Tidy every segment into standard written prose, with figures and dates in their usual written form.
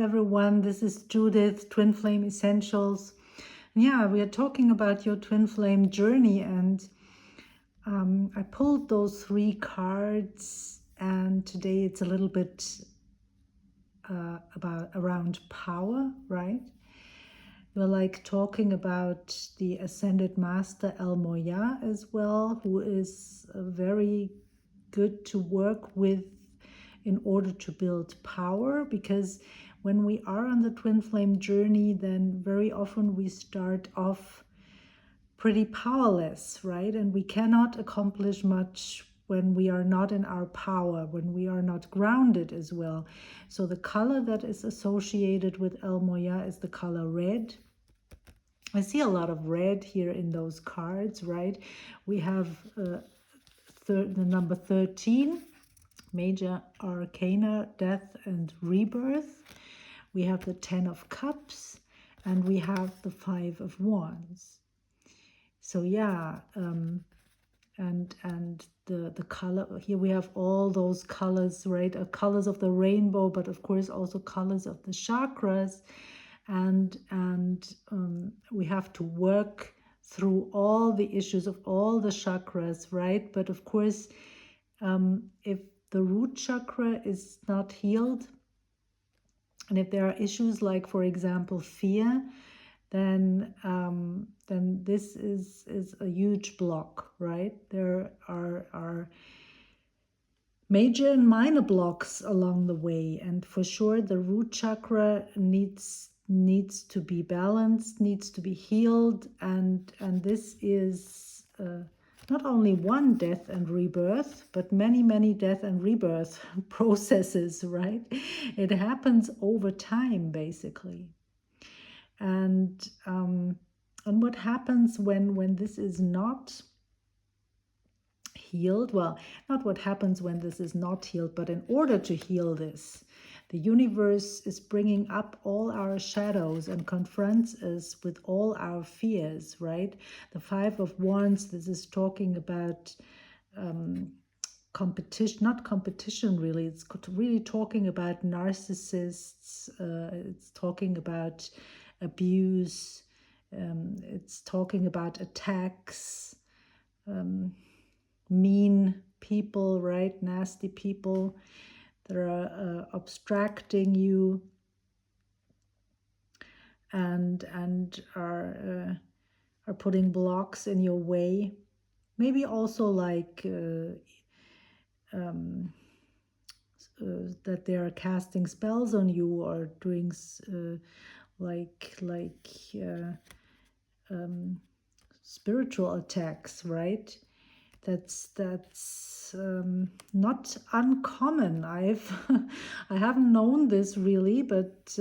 everyone. This is Judith, Twin Flame Essentials. Yeah, we are talking about your twin flame journey, and I pulled those 3 cards, and today it's a little bit around power, right? We're like talking about the Ascended Master El Morya as well, who is very good to work with in order to build power, because when we are on the twin flame journey, then very often we start off pretty powerless, right? And we cannot accomplish much when we are not in our power, when we are not grounded as well. So the color that is associated with El Morya is the color red. I see a lot of red here in those cards, right? We have the number 13, Major Arcana, Death and Rebirth. We have the 10 of Cups, and we have the 5 of Wands. So yeah, and the color here, we have all those colors, right? Colors of the rainbow, but of course also colors of the chakras, and we have to work through all the issues of all the chakras, right? But of course, if the root chakra is not healed, and if there are issues like, for example, fear, then this is a huge block, right? There are major and minor blocks along the way, and for sure the root chakra needs to be balanced, needs to be healed, and this is not only one death and rebirth, but many death and rebirth processes, right? It happens over time, basically. And what happens when this is not healed? Well, not what happens when this is not healed, but in order to heal this, the universe is bringing up all our shadows and confronts us with all our fears, right? The 5 of Wands, this is talking about competition, not competition really, it's really talking about narcissists, it's talking about abuse, it's talking about attacks, mean people, right? Nasty people that are abstracting you and are putting blocks in your way. Maybe also like that they are casting spells on you, or doing spiritual attacks, right? That's not uncommon. I haven't known this really, but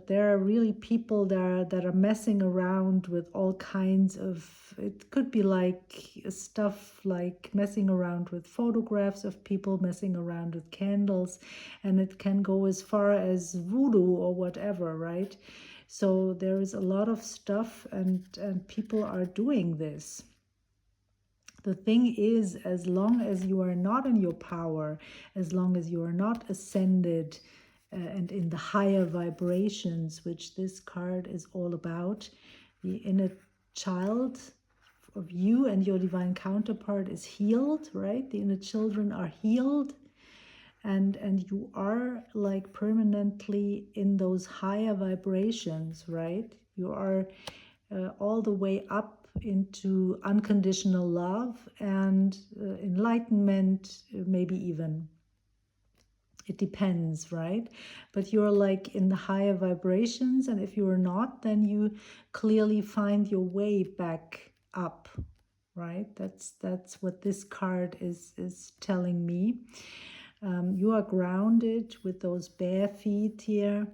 there are really people that are messing around with all kinds of, it could be like stuff like messing around with photographs of people, messing around with candles, and it can go as far as voodoo or whatever, right? So there is a lot of stuff, and people are doing this. The thing is, as long as you are not in your power, as long as you are not ascended and in the higher vibrations, which this card is all about, the inner child of you and your divine counterpart is healed, right? The inner children are healed, and you are like permanently in those higher vibrations, right? You are all the way up into unconditional love and enlightenment, maybe even. It depends, right? But you're like in the higher vibrations, and if you're not, then you clearly find your way back up, right? That's what this card is telling me. You are grounded with those bare feet here.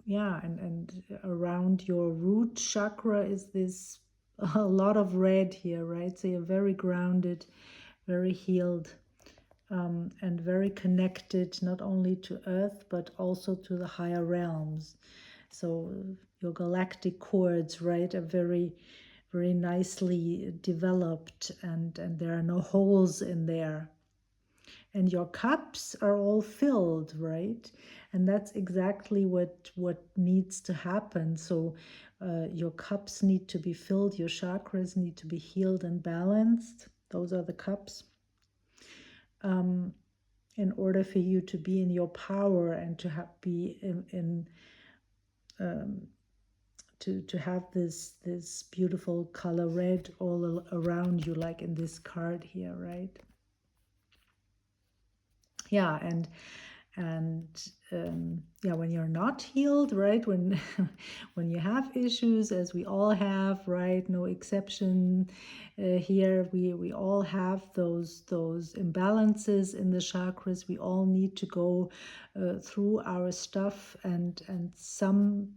Yeah, and around your root chakra is this a lot of red here, right? So you're very grounded, very healed, and very connected not only to Earth but also to the higher realms. So your galactic cords, right, are very nicely developed, and there are no holes in there. and your cups are all filled, right? And that's exactly what needs to happen. So your cups need to be filled, your chakras need to be healed and balanced. Those are the cups. In order for you to be in your power and to be to have this beautiful color red all around you, like in this card here, right? Yeah, and yeah, when you're not healed, right, when when you have issues, as we all have, right, no exception here, we all have those imbalances in the chakras. We all need to go through our stuff, and some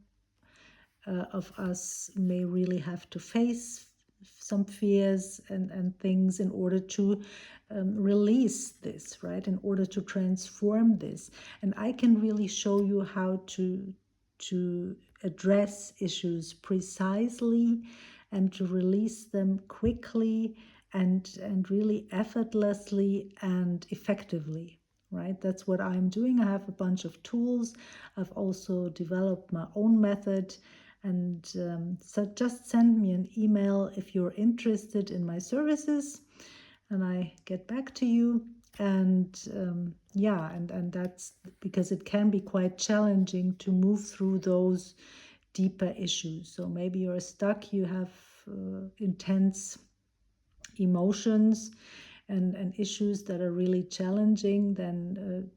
of us may really have to face some fears and things in order to release this, right? In order to transform this. And I can really show you how to address issues precisely and to release them quickly and really effortlessly and effectively. Right, that's what I'm doing. I have a bunch of tools. I've also developed my own method, and so just send me an email if you're interested in my services, and I get back to you. And yeah, and that's because it can be quite challenging to move through those deeper issues. So maybe you're stuck, you have intense emotions and issues that are really challenging, then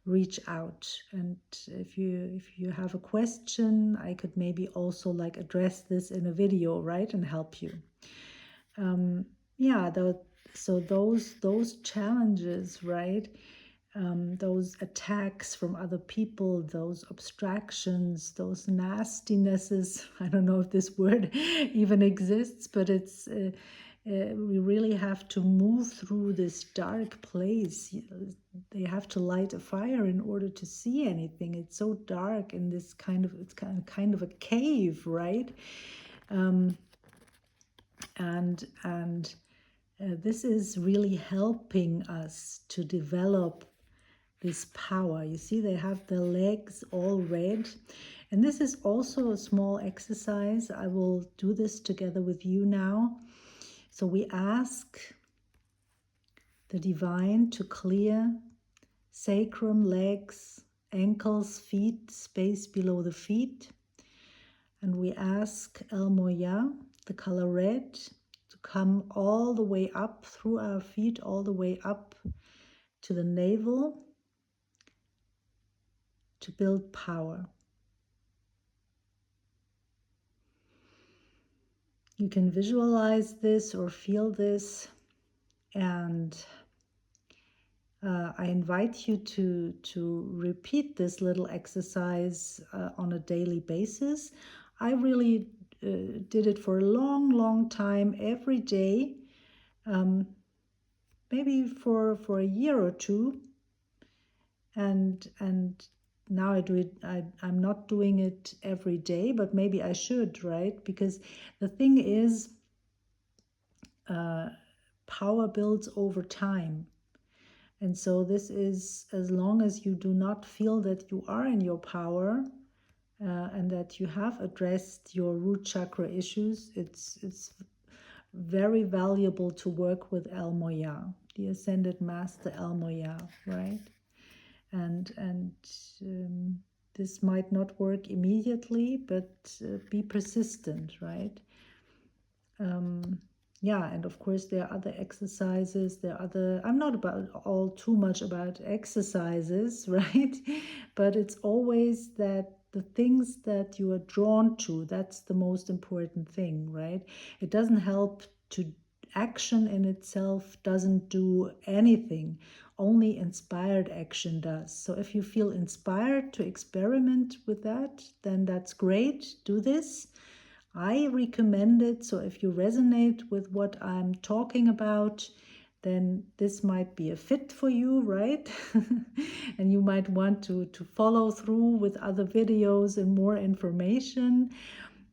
reach out. And if you have a question, I could maybe also like address this in a video, right, and help you. Yeah, so those challenges, right, those attacks from other people, those abstractions, those nastinesses, I don't know if this word even exists, but it's we really have to move through this dark place. They have to light a fire in order to see anything. It's so dark in this it's kind of a cave, right? And this is really helping us to develop this power. You see, they have their legs all red. And this is also a small exercise. I will do this together with you now. So we ask the divine to clear sacrum, legs, ankles, feet, space below the feet. And we ask El Morya, the color red, to come all the way up through our feet, all the way up to the navel, to build power. You can visualize this or feel this, and I invite you to repeat this little exercise on a daily basis. I really did it for a long time, every day, maybe for a year or two, and now I do it. I'm not doing it every day, but maybe I should, right? Because the thing is, power builds over time. And so this is, as long as you do not feel that you are in your power and that you have addressed your root chakra issues, it's very valuable to work with El Morya, the Ascended Master El Morya, right? And this might not work immediately, but be persistent, right? Yeah, and of course there are other exercises, I'm not too much about exercises, right? But it's always that the things that you are drawn to, that's the most important thing, right? It doesn't help to action in itself doesn't do anything. Only inspired action does. So if you feel inspired to experiment with that, then that's great. Do this. I recommend it. So if you resonate with what I'm talking about, then this might be a fit for you, right? And you might want to follow through with other videos and more information.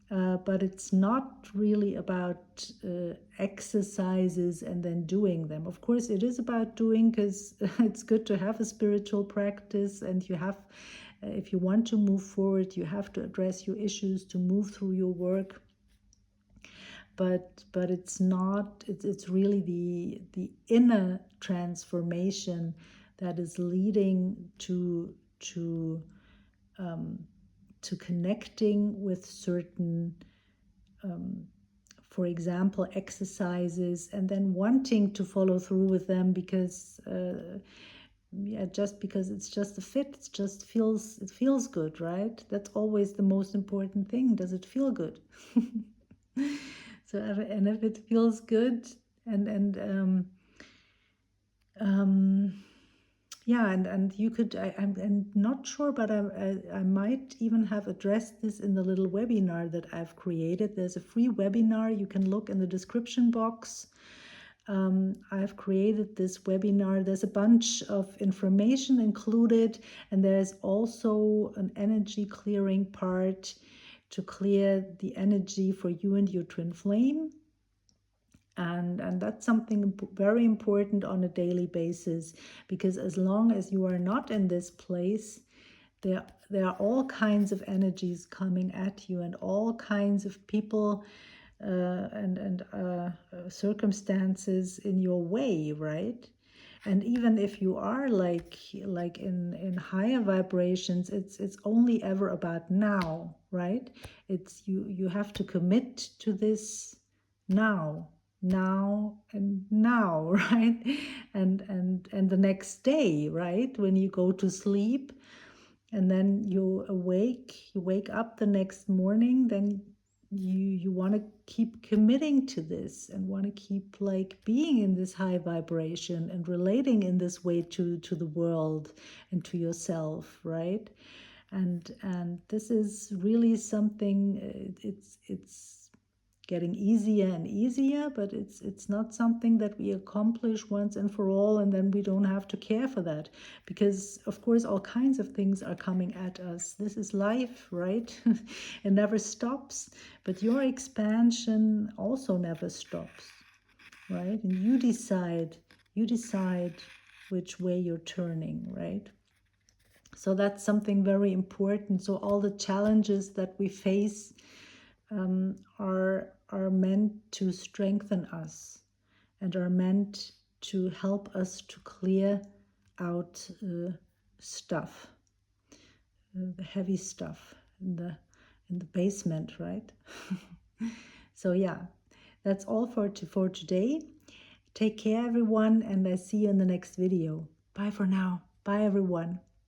but it's not really about exercises and then doing them. Of course, it is about doing, because it's good to have a spiritual practice, and you have, if you want to move forward, you have to address your issues to move through your work. But it's not. It's really the inner transformation that is leading to connecting with certain, for example, exercises, and then wanting to follow through with them, because yeah, just because it's just a fit, it feels good, right? That's always the most important thing. Does it feel good? So, and if it feels good, and yeah, and you could, I'm not sure, but I might even have addressed this in the little webinar that I've created. There's a free webinar. You can look in the description box. I've created this webinar. There's a bunch of information included, and there's also an energy clearing part to clear the energy for you and your twin flame. And that's something very important on a daily basis, because as long as you are not in this place, there are all kinds of energies coming at you, and all kinds of people and circumstances in your way, right? And even if you are like in higher vibrations, it's only ever about now, right? It's you have to commit to this now, and now, right? And the next day, right, when you go to sleep, and then you wake up the next morning, then you want to keep committing to this, and want to keep like being in this high vibration and relating in this way to the world and to yourself, right? And this is really something, it's getting easier and easier, but it's not something that we accomplish once and for all, and then we don't have to care for that, because of course all kinds of things are coming at us. This is life, right? It never stops, but your expansion also never stops, right? And you decide which way you're turning, right? So that's something very important. So all the challenges that we face are meant to strengthen us, and are meant to help us to clear out stuff, the heavy stuff in the basement, right? So yeah, that's all for today. Take care, everyone, and I see you in the next video. Bye for now. Bye, everyone.